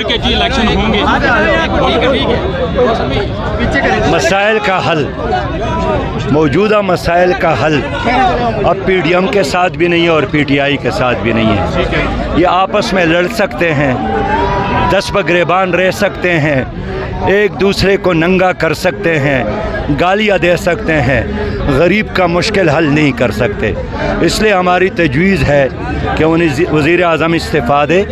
کہ جی الیکشن ہوں گے؟ مسائل کا حل، موجودہ مسائل کا حل اب پی ڈی ایم کے ساتھ بھی نہیں ہے اور پی ٹی آئی کے ساتھ بھی نہیں ہے۔ یہ آپس میں لڑ سکتے ہیں، دس بگریبان رہ سکتے ہیں، ایک دوسرے کو ننگا کر سکتے ہیں، گالیاں دے سکتے ہیں، غریب کا مشکل حل نہیں کر سکتے۔ اس لیے ہماری تجویز ہے کہ وزیر اعظم استعفیٰ دے،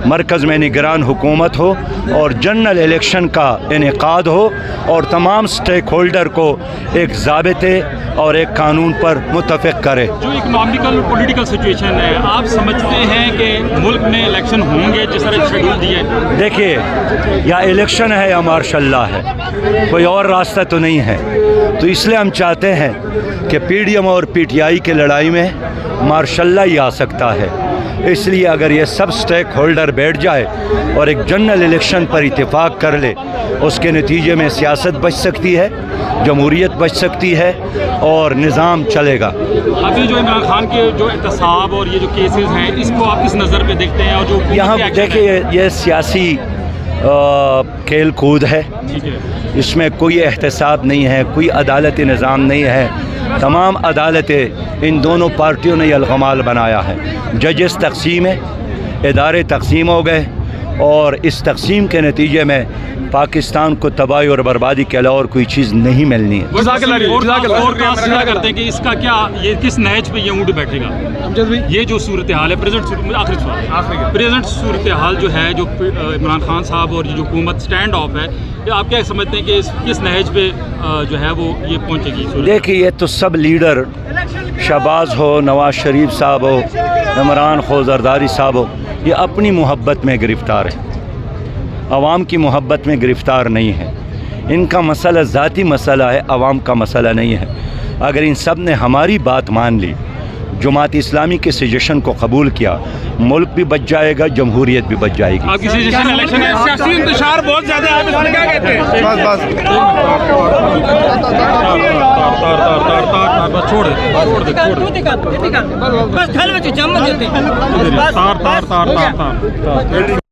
مرکز میں نگران حکومت ہو اور جنرل الیکشن کا انعقاد ہو اور تمام سٹیک ہولڈر کو ایک ضابطے اور ایک قانون پر متفق کرے۔ جو اکنامیکل پولیٹیکل سچویشن ہے، آپ سمجھتے ہیں کہ ملک میں الیکشن ہوں گے جس طرح شیڈول دیا ہے؟ دیکھیے، یا الیکشن ہے یا مارشل لا ہے، کوئی اور راستہ تو نہیں ہے۔ تو اس لیے ہم چاہتے ہیں کہ پی ڈی ایم اور پی ٹی آئی کی لڑائی میں مارشل لا ہی آ سکتا ہے۔ اس لیے اگر یہ سب سٹیک ہولڈر بیٹھ جائے اور ایک جنرل الیکشن پر اتفاق کر لے، اس کے نتیجے میں سیاست بچ سکتی ہے، جمہوریت بچ سکتی ہے اور نظام چلے گا۔ ابھی جو عمران خان کے جو احتساب اور یہ جو کیسز ہیں، اس کو آپ کس نظر پہ دیکھتے ہیں؟ اور جو یہاں دیکھیے، یہ سیاسی کھیل کود ہے، اس میں کوئی احتساب نہیں ہے، کوئی عدالتی نظام نہیں ہے۔ تمام عدالتیں ان دونوں پارٹیوں نے یلغمال بنایا ہے، ججز تقسیم ہے، ادارے تقسیم ہو گئے اور اس تقسیم کے نتیجے میں پاکستان کو تباہی اور بربادی کے علاوہ اور کوئی چیز نہیں ملنی ہے۔ کرتے ہیں کہ اس کا کیا، یہ کس نہج پہ یہ اونٹ بیٹھے گا؟ یہ جو صورتحال ہے پریزنٹ صورتحال جو ہے، جو عمران خان صاحب اور جو حکومت سٹینڈ آف ہے، آپ کیا سمجھتے ہیں کہ کس نہج پہ جو ہے وہ یہ پہنچے گی؟ دیکھیے، یہ تو سب لیڈر، شہباز ہو، نواز شریف صاحب ہو، عمران خو، زرداری صاحب ہو، یہ اپنی محبت میں گرفتار ہے، عوام کی محبت میں گرفتار نہیں ہے۔ ان کا مسئلہ ذاتی مسئلہ ہے، عوام کا مسئلہ نہیں ہے۔ اگر ان سب نے ہماری بات مان لی، جماعت اسلامی کے سجیشن کو قبول کیا، ملک بھی بچ جائے گا، جمہوریت بھی بچ جائے گی۔ آپ کی سجیشن الیکشن ہے، سیاسی انتشار بہت زیادہ ہے، اس میں کیا کہتے ہیں؟ بس